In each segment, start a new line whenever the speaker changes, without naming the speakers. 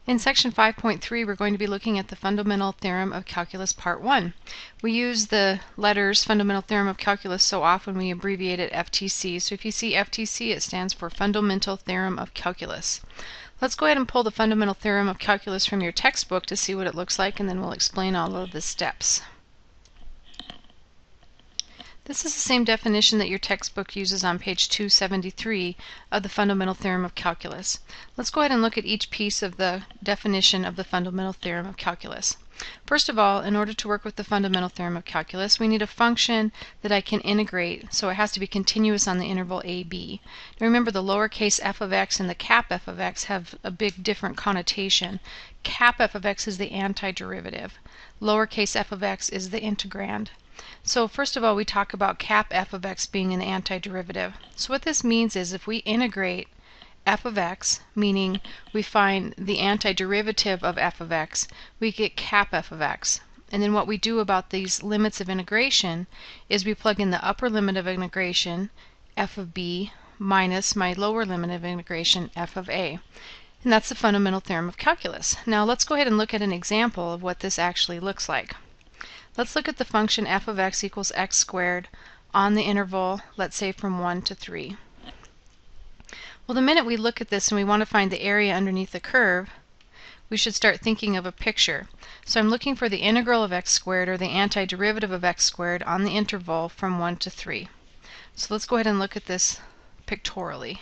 In section 5.3, we're going to be looking at the Fundamental Theorem of Calculus Part 1. We use the letters Fundamental Theorem of Calculus so often we abbreviate it FTC. So if you see FTC, it stands for Fundamental Theorem of Calculus. Let's go ahead and pull the Fundamental Theorem of Calculus from your textbook to see what it looks like, and then we'll explain all of the steps. This is the same definition that your textbook uses on page 273 of the Fundamental Theorem of Calculus. Let's go ahead and look at each piece of the definition of the Fundamental Theorem of Calculus. First of all, in order to work with the Fundamental Theorem of Calculus, we need a function that I can integrate, so it has to be continuous on the interval a,b. Now remember, the lowercase f of x and the cap f of x have a big different connotation. Cap f of x is the antiderivative. Lowercase f of x is the integrand. So first of all, we talk about cap f of x being an antiderivative. So what this means is if we integrate f of x, meaning we find the antiderivative of f of x, we get cap f of x. And then what we do about these limits of integration is we plug in the upper limit of integration, f of b, minus my lower limit of integration, f of a. And that's the Fundamental Theorem of Calculus. Now let's go ahead and look at an example of what this actually looks like. Let's look at the function f of x equals x squared on the interval, let's say from 1 to 3. Well, the minute we look at this and we want to find the area underneath the curve, we should start thinking of a picture. So I'm looking for the integral of x squared, or the antiderivative of x squared, on the interval from 1 to 3. So let's go ahead and look at this pictorially.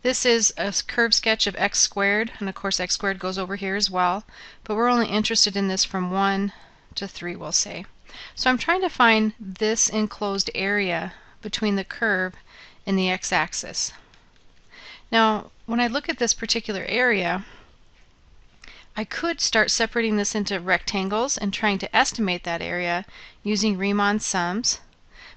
This is a curve sketch of x squared, and of course x squared goes over here as well, but we're only interested in this from 1 to 3, we'll say. So I'm trying to find this enclosed area between the curve and the x-axis. Now, when I look at this particular area, I could start separating this into rectangles and trying to estimate that area using Riemann sums,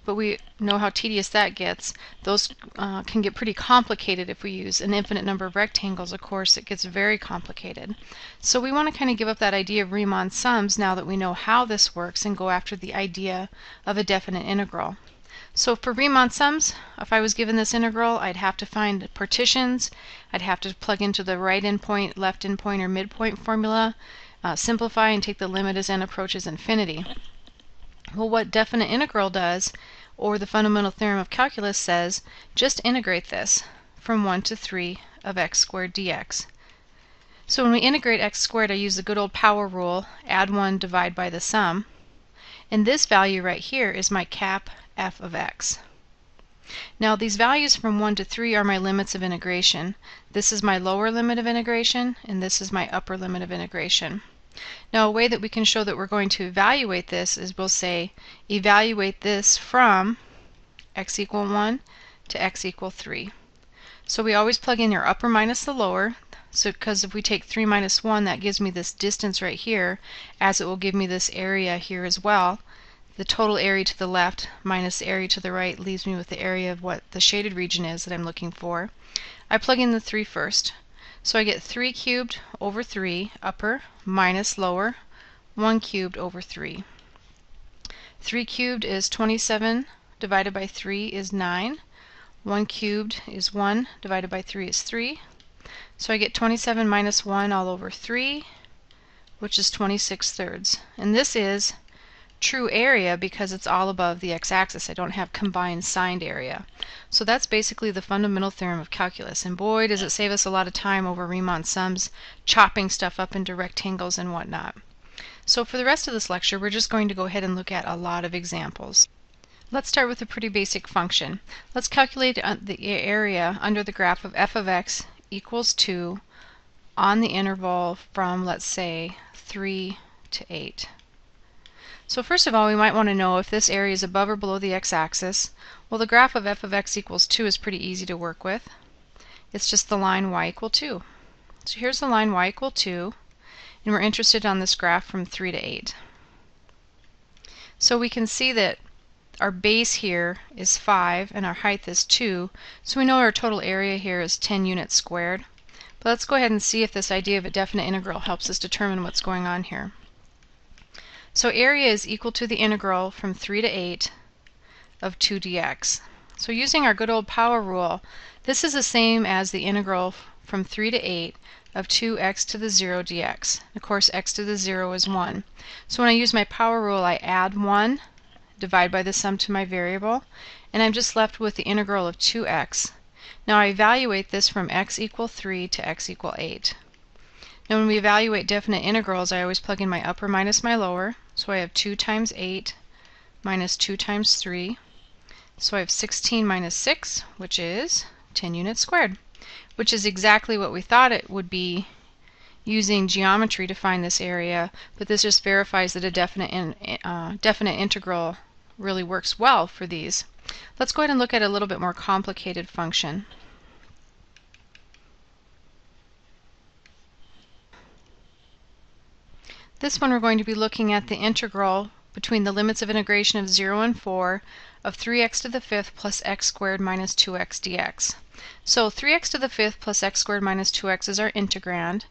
but we know how tedious that gets. Those can get pretty complicated if we use an infinite number of rectangles. Of course, it gets very complicated. So we want to kind of give up that idea of Riemann sums now that we know how this works and go after the idea of a definite integral. So for Riemann sums, if I was given this integral, I'd have to find partitions. I'd have to plug into the right endpoint, left endpoint, or midpoint formula, simplify, and take the limit as n approaches infinity. Well, what definite integral does, or the Fundamental Theorem of Calculus says, just integrate this from 1 to 3 of x squared dx. So when we integrate x squared, I use the good old power rule, add 1, divide by the sum. And this value right here is my cap f of x. Now these values from 1 to 3 are my limits of integration. This is my lower limit of integration, and this is my upper limit of integration. Now a way that we can show that we're going to evaluate this is we'll say evaluate this from x equal 1 to x equal 3. So we always plug in your upper minus the lower, so because if we take 3 minus 1, that gives me this distance right here, as it will give me this area here as well. The total area to the left minus the area to the right leaves me with the area of what the shaded region is that I'm looking for. I plug in the 3 first. So I get 3 cubed over 3, upper, minus lower, 1 cubed over 3. 3 cubed is 27, divided by 3 is 9. 1 cubed is 1, divided by 3 is 3. So I get 27 minus 1 all over 3, which is 26/3. And this is true area because it's all above the x-axis. I don't have combined signed area. So that's basically the Fundamental Theorem of Calculus. And boy, does it save us a lot of time over Riemann sums, chopping stuff up into rectangles and whatnot. So for the rest of this lecture, we're just going to go ahead and look at a lot of examples. Let's start with a pretty basic function. Let's calculate the area under the graph of f of x equals 2 on the interval from, let's say, 3 to 8. So first of all, we might want to know if this area is above or below the x-axis. Well, the graph of f of x equals 2 is pretty easy to work with. It's just the line y equal 2. So here's the line y equal 2, and we're interested on this graph from 3 to 8. So we can see that our base here is 5 and our height is 2, so we know our total area here is 10 units squared. But let's go ahead and see if this idea of a definite integral helps us determine what's going on here. So area is equal to the integral from 3 to 8 of 2 dx. So using our good old power rule, this is the same as the integral from 3 to 8 of 2x to the 0 dx. Of course, x to the 0 is 1. So when I use my power rule, I add 1, divide by the sum to my variable, and I'm just left with the integral of 2x. Now I evaluate this from x equal 3 to x equal 8. Now when we evaluate definite integrals, I always plug in my upper minus my lower. So I have 2 times 8 minus 2 times 3. So I have 16 minus 6, which is 10 units squared, which is exactly what we thought it would be using geometry to find this area, but this just verifies that a definite integral really works well for these. Let's go ahead and look at a little bit more complicated function. This one we're going to be looking at the integral between the limits of integration of 0 and 4 of 3x to the 5th plus x squared minus 2x dx. So 3x to the 5th plus x squared minus 2x is our integrand.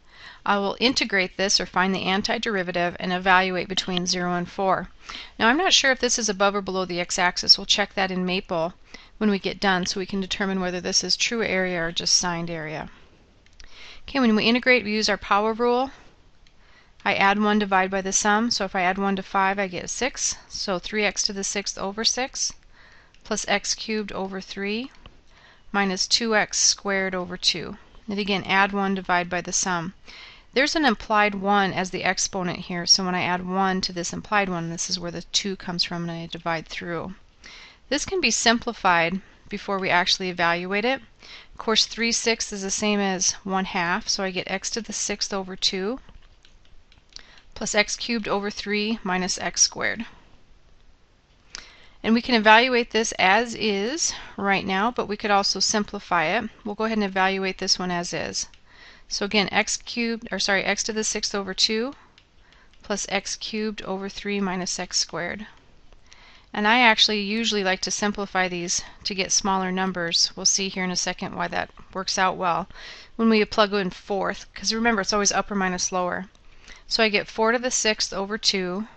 I will integrate this, or find the antiderivative, and evaluate between 0 and 4. Now I'm not sure if this is above or below the x-axis. We'll check that in Maple when we get done so we can determine whether this is true area or just signed area. Okay, when we integrate, we use our power rule. I add 1, divide by the sum. So if I add 1 to 5, I get 6. So 3x to the 6th over 6 plus x cubed over 3 minus 2x squared over 2. And again, add 1, divide by the sum. There's an implied 1 as the exponent here, so when I add 1 to this implied 1, this is where the 2 comes from, and I divide through. This can be simplified before we actually evaluate it. Of course, 3/6 is the same as 1/2, so I get x to the 6th over 2 plus x cubed over 3 minus x squared. And we can evaluate this as is right now, but we could also simplify it. We'll go ahead and evaluate this one as is. So again, x to the 6th over 2 plus x cubed over 3 minus x squared. And I actually usually like to simplify these to get smaller numbers. We'll see here in a second why that works out well when we plug in 4th, because remember, it's always upper minus lower. So I get 4 to the 6th over 2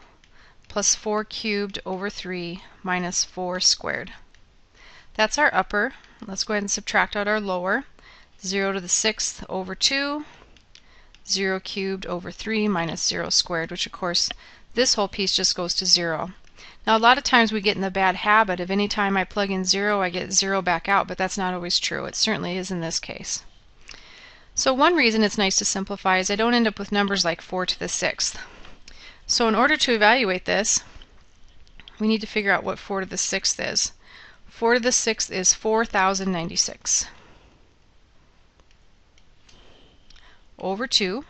plus 4 cubed over 3 minus 4 squared. That's our upper. Let's go ahead and subtract out our lower. 0 to the 6th over 2, 0 cubed over 3 minus 0 squared, which of course this whole piece just goes to 0. Now a lot of times we get in the bad habit of any time I plug in 0, I get 0 back out, but that's not always true. It certainly is in this case. So one reason it's nice to simplify is I don't end up with numbers like 4 to the 6th. So in order to evaluate this, we need to figure out what 4 to the 6th is. 4 to the 6th is 4,096 over 2.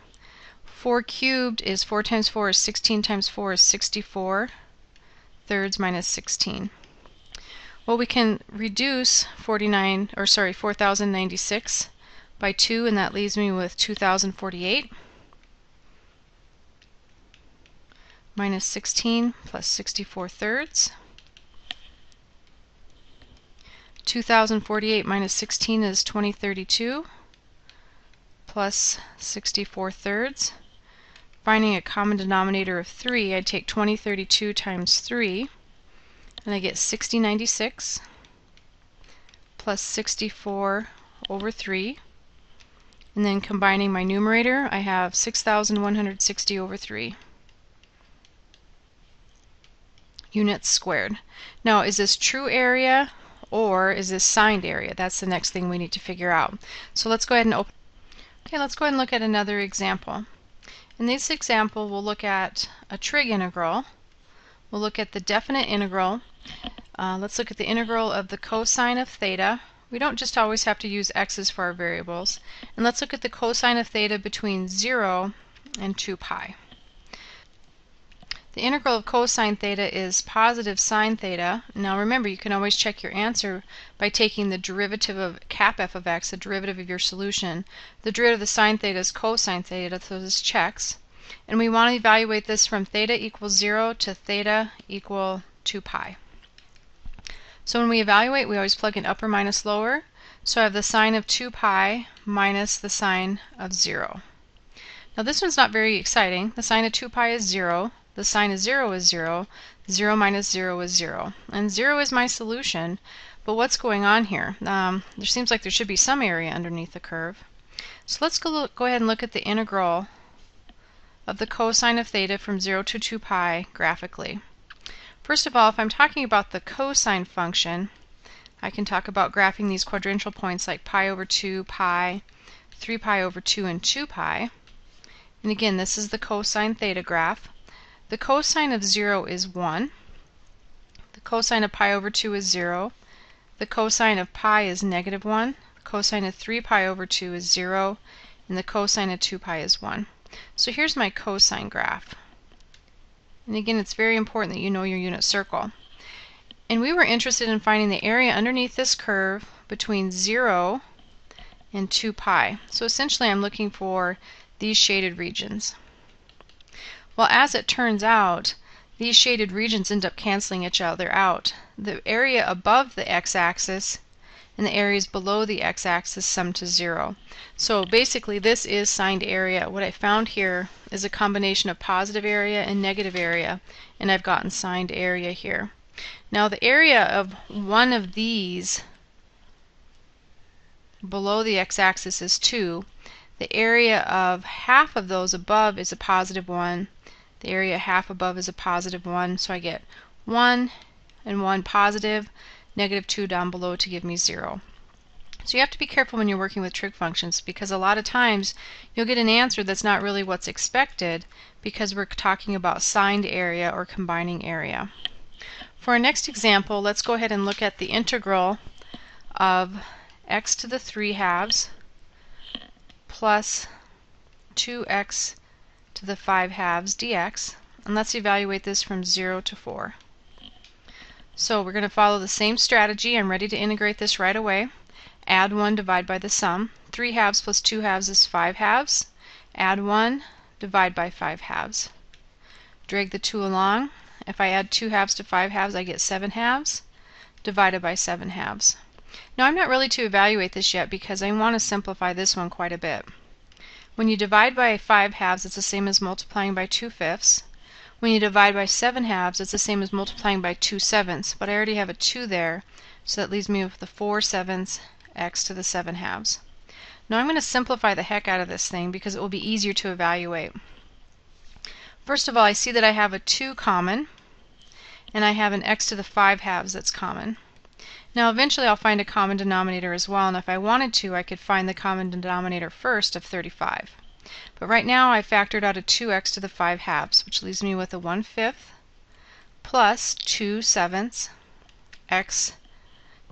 4 cubed is 4 times 4 is 16 times 4 is 64 thirds minus 16. Well, we can reduce 4,096 by 2, and that leaves me with 2,048 minus 16 plus 64 thirds. 2,048 minus 16 is 2032 plus 64 thirds. Finding a common denominator of 3, I take 2032 times 3, and I get 6096 plus 64 over 3. And then combining my numerator, I have 6,160 over 3 units squared. Now, is this true area or is this signed area? That's the next thing we need to figure out. So let's go ahead and let's go ahead and look at another example. In this example, we'll look at a trig integral. We'll look at the definite integral. Let's look at the integral of the cosine of theta. We don't just always have to use x's for our variables. And let's look at the cosine of theta between 0 and 2 pi. The integral of cosine theta is positive sine theta. Now remember, you can always check your answer by taking the derivative of cap f of x, the derivative of your solution. The derivative of the sine theta is cosine theta, so this checks. And we want to evaluate this from theta equals 0 to theta equal 2 pi. So when we evaluate, we always plug in upper minus lower. So I have the sine of 2 pi minus the sine of 0. Now this one's not very exciting. The sine of 2 pi is 0. The sine of 0 is 0. 0 minus 0 is 0. And 0 is my solution. But what's going on here? There seems like there should be some area underneath the curve. So let's go ahead and look at the integral of the cosine of theta from 0 to 2 pi graphically. First of all, if I'm talking about the cosine function, I can talk about graphing these quadrantial points like pi over 2, pi, 3 pi over 2, and 2 pi. And again, this is the cosine theta graph. The cosine of 0 is 1. The cosine of pi over 2 is 0. The cosine of pi is negative 1. The cosine of 3 pi over 2 is 0. And the cosine of 2 pi is 1. So here's my cosine graph. And again, it's very important that you know your unit circle. And we were interested in finding the area underneath this curve between 0 and 2 pi. So essentially I'm looking for these shaded regions. Well, as it turns out, these shaded regions end up canceling each other out. The area above the x-axis and the areas below the x-axis sum to 0. So basically this is signed area. What I found here is a combination of positive area and negative area, and I've gotten signed area here. Now the area of one of these below the x-axis is 2. The area of half of those above is a positive 1. The area half above is a positive 1, so I get 1 and 1 positive, negative 2 down below to give me 0. So you have to be careful when you're working with trig functions, because a lot of times you'll get an answer that's not really what's expected because we're talking about signed area or combining area. For our next example, let's go ahead and look at the integral of x to the 3 halves plus 2x to the 5 halves dx, and let's evaluate this from 0 to 4. So we're going to follow the same strategy. I'm ready to integrate this right away. Add 1, divide by the sum. 3 halves plus 2 halves is 5 halves. Add 1, divide by 5 halves. Drag the 2 along. If I add 2 halves to 5 halves, I get 7 halves, divided by 7 halves. Now I'm not ready to evaluate this yet because I want to simplify this one quite a bit. When you divide by 5 halves, it's the same as multiplying by 2/5. When you divide by 7 halves, it's the same as multiplying by 2/7, but I already have a 2 there, so that leaves me with the 4/7 x to the 7 halves. Now I'm going to simplify the heck out of this thing because it will be easier to evaluate. First of all, I see that I have a 2 common, and I have an x to the 5 halves that's common. Now eventually I'll find a common denominator as well, and if I wanted to, I could find the common denominator first of 35. But right now I factored out a 2x to the 5 halves, which leaves me with a 1/5 plus 2/7 x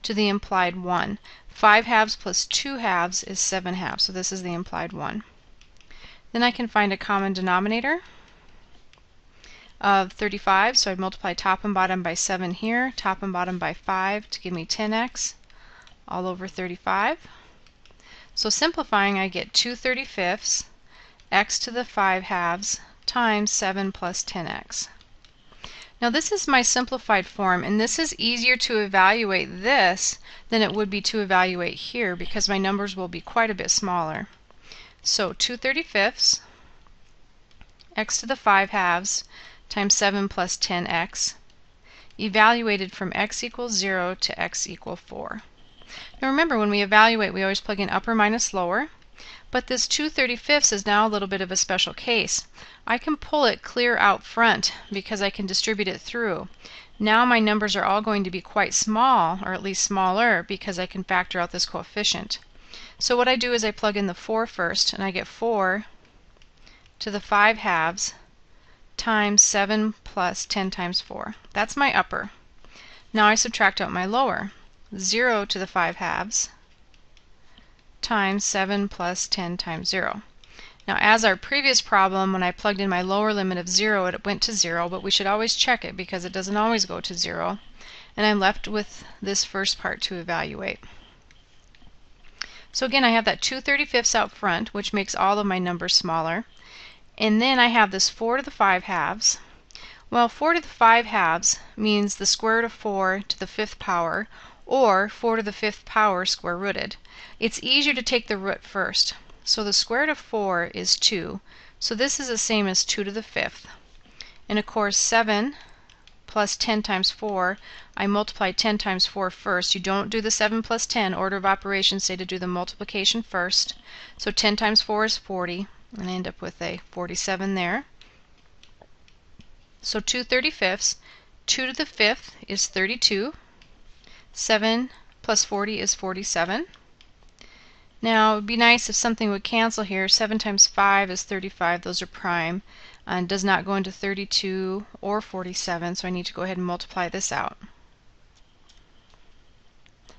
to the implied 1. 5 halves plus 2 halves is 7 halves, so this is the implied 1. Then I can find a common denominator of 35, so I multiply top and bottom by 7 here, top and bottom by 5 to give me 10x all over 35. So simplifying, I get 2/35 x to the 5 halves times 7 plus 10x. Now this is my simplified form, and this is easier to evaluate this than it would be to evaluate here because my numbers will be quite a bit smaller. So 2/35 x to the 5 halves times 7 plus 10x, evaluated from x equals 0 to x equals 4. Now remember, when we evaluate, we always plug in upper minus lower, but this 2/35 is now a little bit of a special case. I can pull it clear out front because I can distribute it through. Now my numbers are all going to be quite small, or at least smaller, because I can factor out this coefficient. So what I do is I plug in the 4 first, and I get 4 to the 5 halves times 7 plus 10 times 4. That's my upper. Now I subtract out my lower. 0 to the 5 halves times 7 plus 10 times 0. Now, as our previous problem, when I plugged in my lower limit of 0, it went to 0, but we should always check it because it doesn't always go to 0. And I'm left with this first part to evaluate. So again, I have that 2/35 out front, which makes all of my numbers smaller. And then I have this 4 to the 5 halves. Well, 4 to the 5 halves means the square root of 4 to the 5th power, or 4 to the 5th power square rooted. It's easier to take the root first. So the square root of 4 is 2. So this is the same as 2 to the 5th. And of course 7 plus 10 times 4, I multiply 10 times 4 first. You don't do the 7 plus 10. Order of operations say to do the multiplication first. So 10 times 4 is 40, and I end up with a 47 there. So 2/35. 2 to the 5th is 32. 7 plus 40 is 47. Now, it would be nice if something would cancel here. 7 times 5 is 35. Those are prime. And does not go into 32 or 47, so I need to go ahead and multiply this out.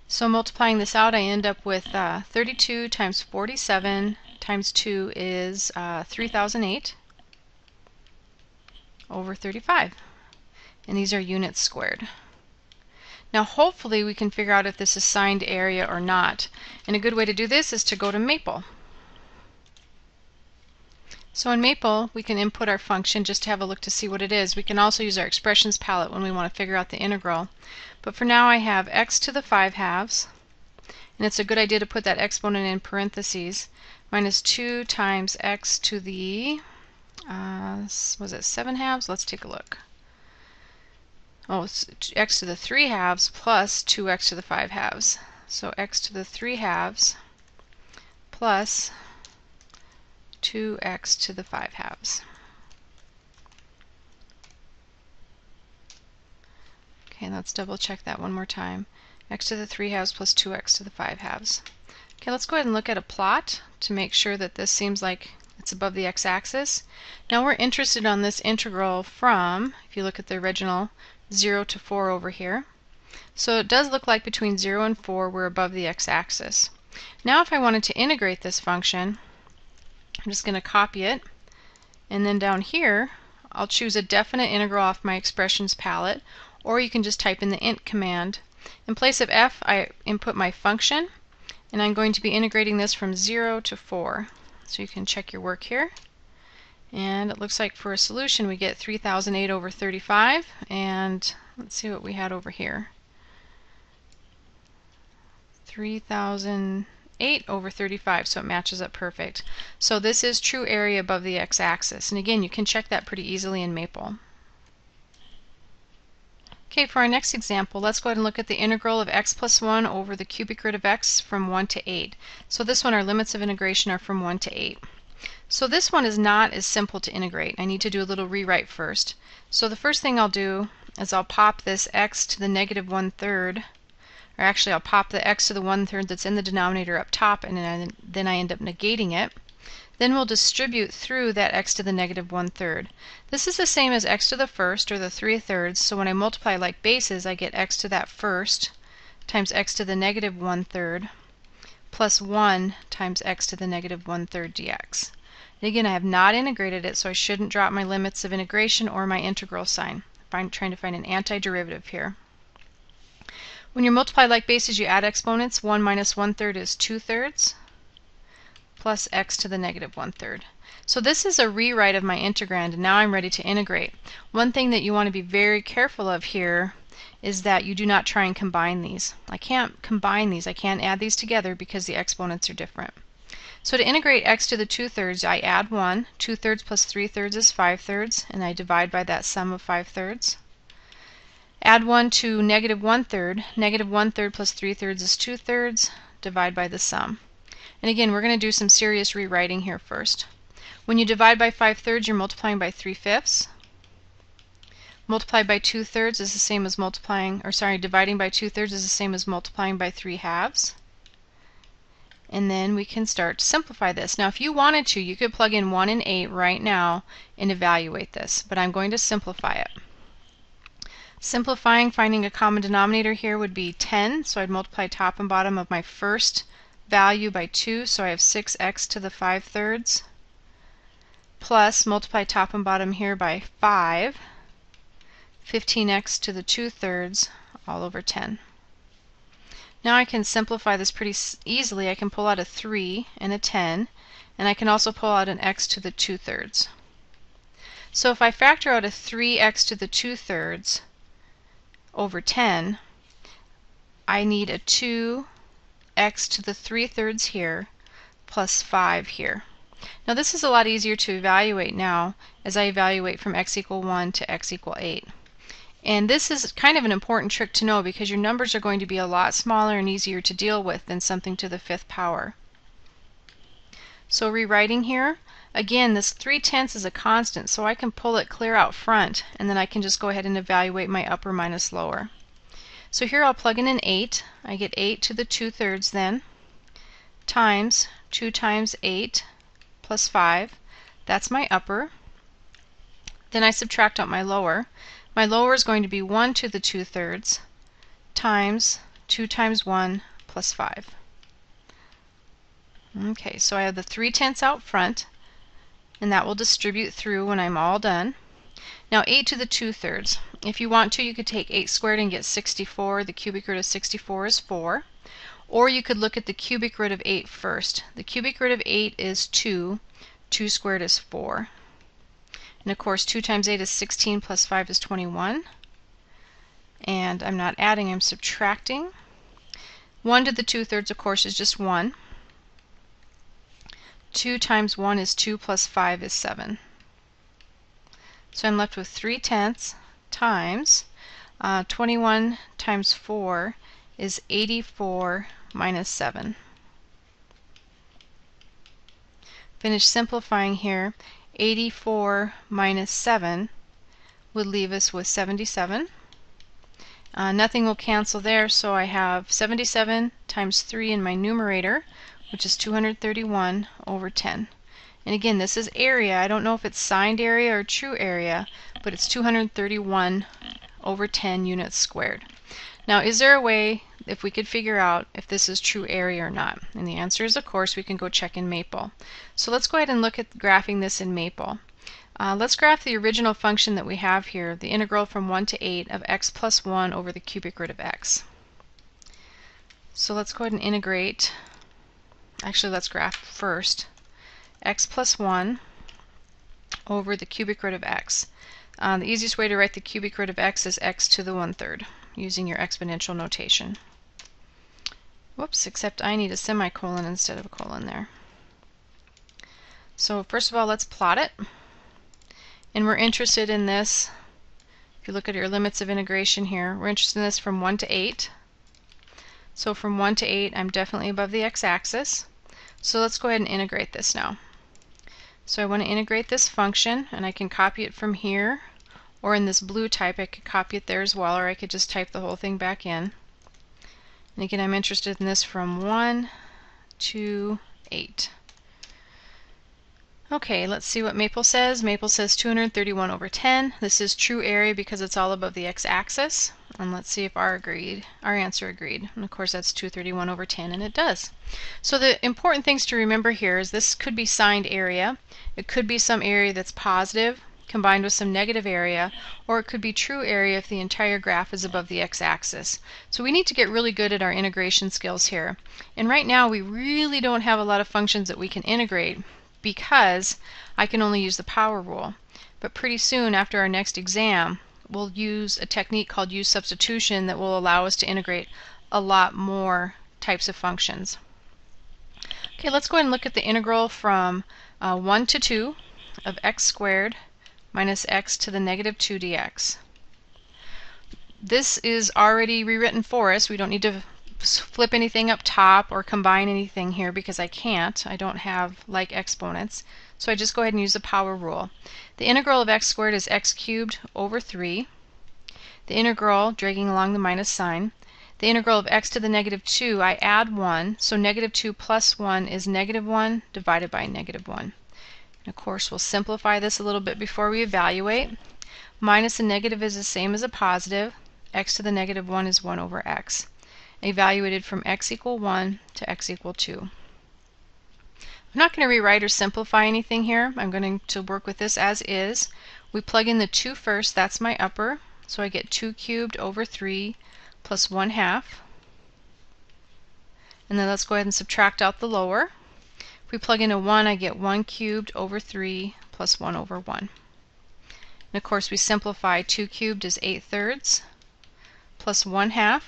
So multiplying this out, I end up with 32 times 47 times 2 is 3008 over 35. And these are units squared. Now hopefully we can figure out if this is signed area or not. And a good way to do this is to go to Maple. So in Maple, we can input our function just to have a look to see what it is. We can also use our expressions palette when we want to figure out the integral. But for now I have x to the 5/2, and it's a good idea to put that exponent in parentheses, minus 2 times x to the, was it 7/2? Let's take a look. Oh, it's x to the 3/2 plus 2x to the 5/2. So x to the 3/2 plus 2x to the 5/2. Okay, let's double check that one more time. X to the 3/2 plus 2x to the 5/2. Okay, let's go ahead and look at a plot to make sure that this seems like it's above the x-axis. Now we're interested on this integral from, if you look at the original, 0 to 4 over here. So it does look like between 0 and 4 we're above the x-axis. Now if I wanted to integrate this function, I'm just going to copy it, and then down here I'll choose a definite integral off my expressions palette, or you can just type in the int command. In place of f, I input my function, and I'm going to be integrating this from 0 to 4. So you can check your work here. And it looks like for a solution we get 3008 over 35, and let's see what we had over here. 3008 over 35, so it matches up perfect. So this is true area above the x-axis, and again you can check that pretty easily in Maple. Okay, for our next example, let's go ahead and look at the integral of x plus 1 over the cubic root of x from 1 to 8. So this one, our limits of integration are from 1 to 8. So this one is not as simple to integrate. I need to do a little rewrite first. So the first thing I'll do is I'll pop this x to the negative 1/3, or actually I'll pop the x to the 1/3 that's in the denominator up top, and then I end up negating it. Then we'll distribute through that x to the negative 1/3. This is the same as x to the first, or the 3/3, so when I multiply like bases I get x to that first times x to the negative 1/3 plus 1 times x to the negative 1/3 dx. And again, I have not integrated it, so I shouldn't drop my limits of integration or my integral sign. I'm trying to find an antiderivative here. When you multiply like bases, you add exponents. 1 minus 1/3 is 2/3 plus x to the negative 1/3. So this is a rewrite of my integrand, and now I'm ready to integrate. One thing that you want to be very careful of here is that you do not try and combine these. I can't combine these. I can't add these together because the exponents are different. So to integrate x to the 2/3, I add 1. 2/3 plus 3/3 is 5/3, and I divide by that sum of 5/3. Add 1 to negative 1/3. Negative 1/3 plus 3/3 is 2/3. Divide by the sum. And again, we're going to do some serious rewriting here first. When you divide by 5/3, you're multiplying by 3/5. Multiply by 2/3 is the same as multiplying, or sorry, dividing by 2/3 is the same as multiplying by 3/2. And then we can start to simplify this. Now if you wanted to, you could plug in 1 and 8 right now and evaluate this, but I'm going to simplify it. Simplifying, finding a common denominator here would be 10, so I'd multiply top and bottom of my first value by 2, so I have 6x to the 5/3, plus multiply top and bottom here by 5, 15x to the 2/3, all over 10. Now I can simplify this pretty easily. I can pull out a 3 and a 10, and I can also pull out an x to the 2/3. So if I factor out a 3x to the 2/3 over 10, I need a 2x to the 3/3 here plus 5 here. Now this is a lot easier to evaluate now as I evaluate from x equal 1 to x equal 8. And this is kind of an important trick to know because your numbers are going to be a lot smaller and easier to deal with than something to the 5th power. So rewriting here, again, this 3/10 is a constant, so I can pull it clear out front, and then I can just go ahead and evaluate my upper minus lower. So here I'll plug in an 8. I get 8 to the 2/3 then, times 2 times 8 plus 5. That's my upper. Then I subtract out my lower. My lower is going to be 1 to the 2/3 times 2 times 1 plus 5. Okay, so I have the 3/10 out front, and that will distribute through when I'm all done. Now 8 to the 2/3. If you want to, you could take 8 squared and get 64. The cubic root of 64 is 4. Or you could look at the cubic root of 8 first. The cubic root of 8 is 2. 2 squared is 4. And of course 2 times 8 is 16 plus 5 is 21. And I'm not adding, I'm subtracting. 1 to the 2/3 of course is just 1. 2 times 1 is 2 plus 5 is 7. So I'm left with 3/10 times 21 times 4 is 84 minus 7. Finish simplifying here. 84 minus 7 would leave us with 77. Nothing will cancel there, so I have 77 times 3 in my numerator, which is 231 over 10. And again, this is area. I don't know if it's signed area or true area, but it's 231 over 10 units squared. Now, is there a way if we could figure out if this is true area or not? And the answer is, of course, we can go check in Maple. So let's go ahead and look at graphing this in Maple. Let's graph the original function that we have here, the integral from 1 to 8 of x plus 1 over the cubic root of x. So let's go ahead and integrate. Actually, let's graph first x plus 1 over the cubic root of x. The easiest way to write the cubic root of x is x to the 1/3 using your exponential notation. Whoops, except I need a semicolon instead of a colon there. So first of all, let's plot it. And we're interested in this, if you look at your limits of integration here, we're interested in this from 1 to 8. So from 1 to 8, I'm definitely above the x-axis. So let's go ahead and integrate this now. So I want to integrate this function, and I can copy it from here, or in this blue type I could copy it there as well, or I could just type the whole thing back in. And again, I'm interested in this from 1 to 8. Okay, let's see what Maple says. Maple says 231 over 10. This is true area because it's all above the x-axis. And let's see if our answer agreed. And of course that's 231 over 10, and it does. So the important things to remember here is this could be signed area. It could be some area that's positive combined with some negative area, or it could be true area if the entire graph is above the x-axis. So we need to get really good at our integration skills here. And right now we really don't have a lot of functions that we can integrate because I can only use the power rule. But pretty soon after our next exam, we'll use a technique called use substitution that will allow us to integrate a lot more types of functions. Okay, let's go ahead and look at the integral from 1 to 2 of x squared minus x to the negative 2 dx. This is already rewritten for us. We don't need to flip anything up top or combine anything here because I can't. I don't have like exponents. So I just go ahead and use the power rule. The integral of x squared is x cubed over 3. The integral, dragging along the minus sign. The integral of x to the negative 2, I add 1. So negative 2 plus 1 is negative 1 divided by negative 1. And of course, we'll simplify this a little bit before we evaluate. Minus a negative is the same as a positive. X to the negative 1 is 1 over x. Evaluated from x equal 1 to x equal 2. I'm not going to rewrite or simplify anything here. I'm going to work with this as is. We plug in the 2 first. That's my upper. So I get 2 cubed over 3 plus 1/2. And then let's go ahead and subtract out the lower. If we plug in a 1, I get 1 cubed over 3 plus 1 over 1. And of course we simplify. 2 cubed is 8/3 plus 1/2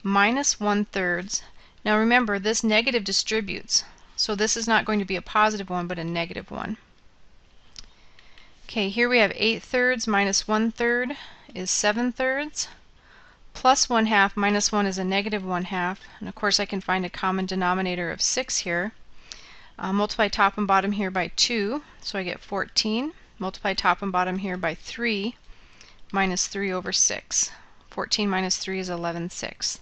minus 1/3. Now remember, this negative distributes. So this is not going to be a positive one, but a negative one. Okay, here we have 8/3 minus 1/3 is 7/3. Plus 1/2 minus 1 is a negative 1/2. And of course I can find a common denominator of 6 here. Multiply top and bottom here by 2, so I get 14. Multiply top and bottom here by 3, minus 3 over 6. 14 minus 3 is 11/6.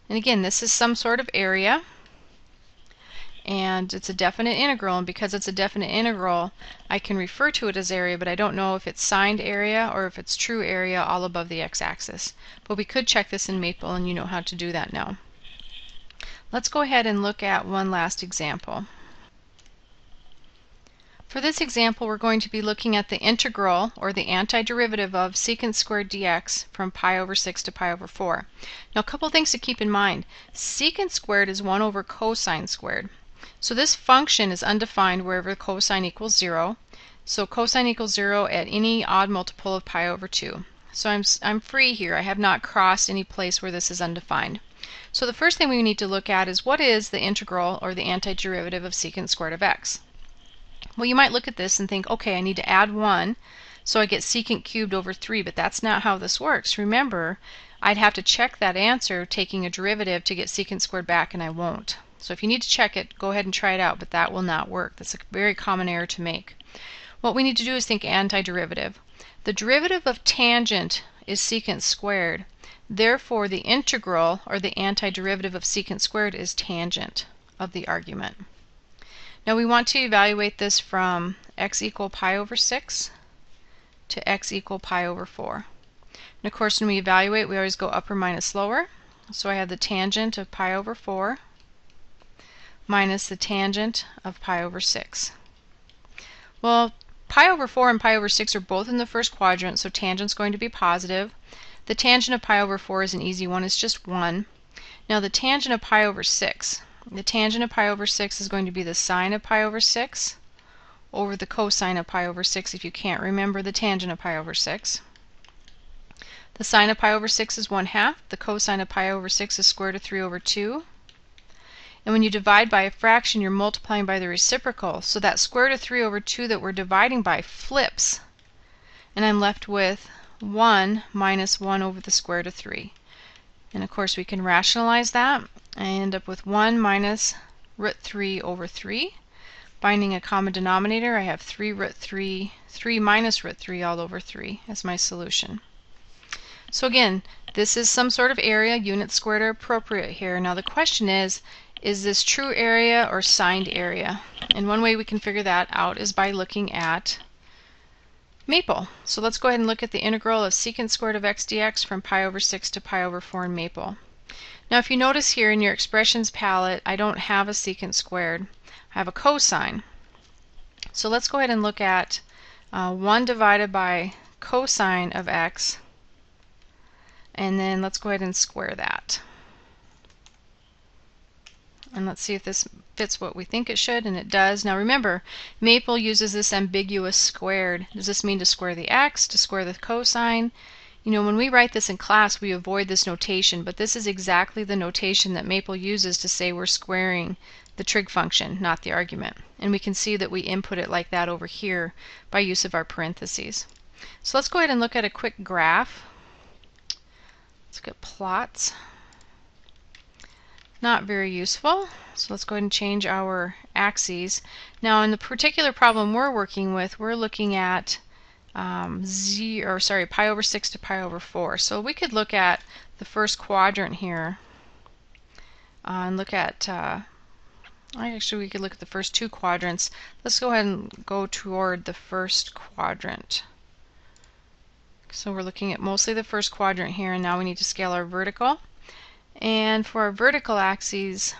And again, this is some sort of area, and it's a definite integral, and because it's a definite integral, I can refer to it as area, but I don't know if it's signed area or if it's true area all above the x-axis. But we could check this in Maple, and you know how to do that now. Let's go ahead and look at one last example. For this example, we're going to be looking at the integral, or the antiderivative of secant squared dx from pi over 6 to pi over 4. Now, a couple things to keep in mind. Secant squared is 1 over cosine squared. So this function is undefined wherever cosine equals 0. So cosine equals 0 at any odd multiple of pi over 2. So I'm free here. I have not crossed any place where this is undefined. So the first thing we need to look at is what is the integral, or the antiderivative of secant squared of x. Well, you might look at this and think, okay, I need to add 1, so I get secant cubed over 3, but that's not how this works. Remember, I'd have to check that answer taking a derivative to get secant squared back, and I won't. So if you need to check it, go ahead and try it out, but that will not work. That's a very common error to make. What we need to do is think antiderivative. The derivative of tangent is secant squared. Therefore, the integral, or the antiderivative of secant squared, is tangent of the argument. Now we want to evaluate this from x equal pi over 6 to x equal pi over 4. And of course, when we evaluate, we always go upper minus lower. So I have the tangent of pi over 4 minus the tangent of pi over 6. Well, pi over 4 and pi over 6 are both in the first quadrant, so tangent's going to be positive. The tangent of pi over 4 is an easy one, it's just 1. Now the tangent of pi over 6. The tangent of pi over 6 is going to be the sine of pi over 6 over the cosine of pi over 6 if you can't remember the tangent of pi over 6. The sine of pi over 6 is 1/2. The cosine of pi over 6 is square root of 3 over 2. And when you divide by a fraction, you're multiplying by the reciprocal. So that square root of 3 over 2 that we're dividing by flips. And I'm left with 1 minus 1 over the square root of 3. And of course we can rationalize that. I end up with 1 minus root 3 over 3. Finding a common denominator, I have 3 minus root 3 all over 3 as my solution. So again, this is some sort of area. Units squared are appropriate here. Now the question is this true area or signed area? And one way we can figure that out is by looking at Maple. So let's go ahead and look at the integral of secant squared of x dx from pi over 6 to pi over 4 in Maple. Now if you notice here in your expressions palette, I don't have a secant squared. I have a cosine. So let's go ahead and look at 1 divided by cosine of x, and then let's go ahead and square that. And let's see if this fits what we think it should, and it does. Now remember, Maple uses this ambiguous squared. Does this mean to square the x, to square the cosine? You know, when we write this in class, we avoid this notation, but this is exactly the notation that Maple uses to say we're squaring the trig function, not the argument. And we can see that we input it like that over here by use of our parentheses. So let's go ahead and look at a quick graph. Let's look at plots. Not very useful. So let's go ahead and change our axes. Now in the particular problem we're working with, we're looking at pi over 6 to pi over 4. So we could look at the first quadrant here and look at actually we could look at the first two quadrants. Let's go ahead and go toward the first quadrant. So we're looking at mostly the first quadrant here, and now we need to scale our vertical. And for our vertical axes,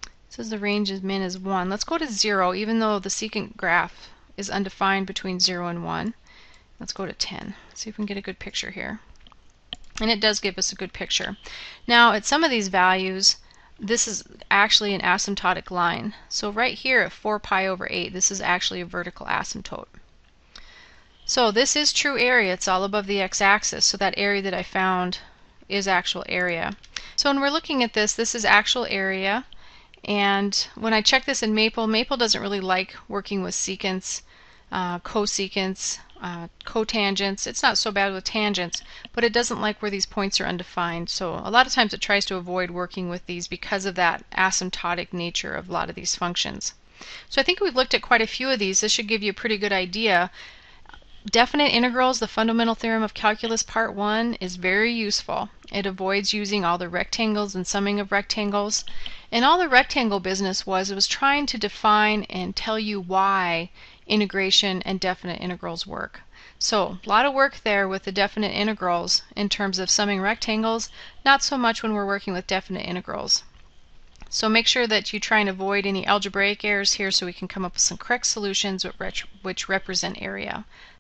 it says the range is min is 1. Let's go to 0, even though the secant graph is undefined between 0 and 1. Let's go to 10. See if we can get a good picture here. And it does give us a good picture. Now at some of these values, this is actually an asymptotic line. So right here at 4 pi over 8, this is actually a vertical asymptote. So this is true area. It's all above the x-axis. So that area that I found is actual area. So when we're looking at this, this is actual area. And when I check this in Maple, Maple doesn't really like working with secants, cosecants, cotangents. It's not so bad with tangents, but it doesn't like where these points are undefined. So a lot of times it tries to avoid working with these because of that asymptotic nature of a lot of these functions. So I think we've looked at quite a few of these. This should give you a pretty good idea. Definite integrals, the fundamental theorem of calculus part 1, is very useful. It avoids using all the rectangles and summing of rectangles. And all the rectangle business was trying to define and tell you why integration and definite integrals work. So a lot of work there with the definite integrals in terms of summing rectangles, not so much when we're working with definite integrals. So make sure that you try and avoid any algebraic errors here so we can come up with some correct solutions which represent area.